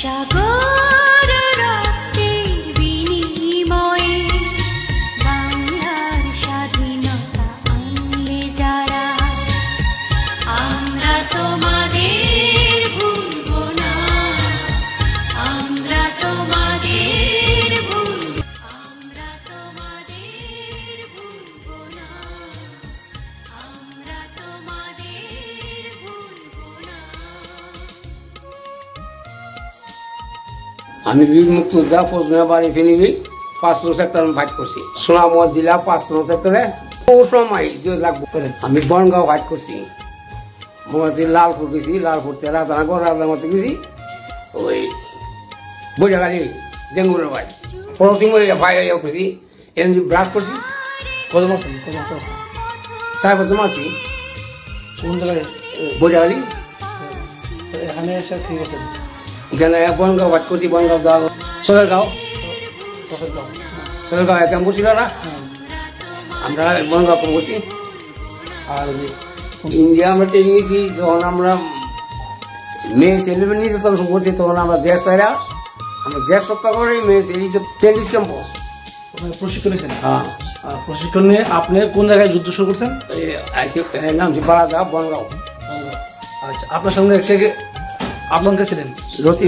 সাগর রক্তের বিনিময়ে বাংলার স্বাধীনতা আনলে যারা, আমরা তোমাদের ভুলব না, আমরা তোমাদের ভুলব, আমরা তোমাদের ভুলব না, আমরা তোমাদের ভুলব না। আমি বীর মুক্তিযোদ্ধা ফজলুল্লাহ বাড়ি ফেনীবিল 5 নং সেক্টর ফাইট করছি। সোনামুড়া জেলা 5 নং সেক্টরে ও সময় লাগবে। আমি বনগাঁও ফাইট করছি, মোটামুটি লালপুর গেছি, লালপুর থেকে রাধানগর, রাধানগর গেছি ওই বৈরাগালি ডেঙ্গুরের ভাই পরশিং ভাই করছি, এমনি ব্রাশ করছি। কত মারছেন? কত মারছেন? 4 বছর মারছি। কোন জায়গায়? বৈরাগালি। এখানে এসে কি করছেন? এখানে বনগাঁও ফাইট করছি, বনগাঁও সোহেলগাঁও একদম করছিল না, আমরা বনগাঁও কম করছি। আর ইন্ডিয়া আমরা ট্রেনিং নিয়েছি, যখন আমরা মেয়ে ছেলে নির্যাতন করছি তখন আমরা দেশ ছাড়া আমরা দেশ রক্ষা করি। মেয়ে ছেলে টেনিস ক্যাম্প প্রশিক্ষণ নিয়েছেন? হ্যাঁ। প্রশিক্ষণ নিয়ে আপনি কোন জায়গায় যুদ্ধ শুরু করছেন? নাম বারাদা বনগাঁও। আচ্ছা, আপনার সঙ্গে কে কে আপনার কে ছিলেন? রতি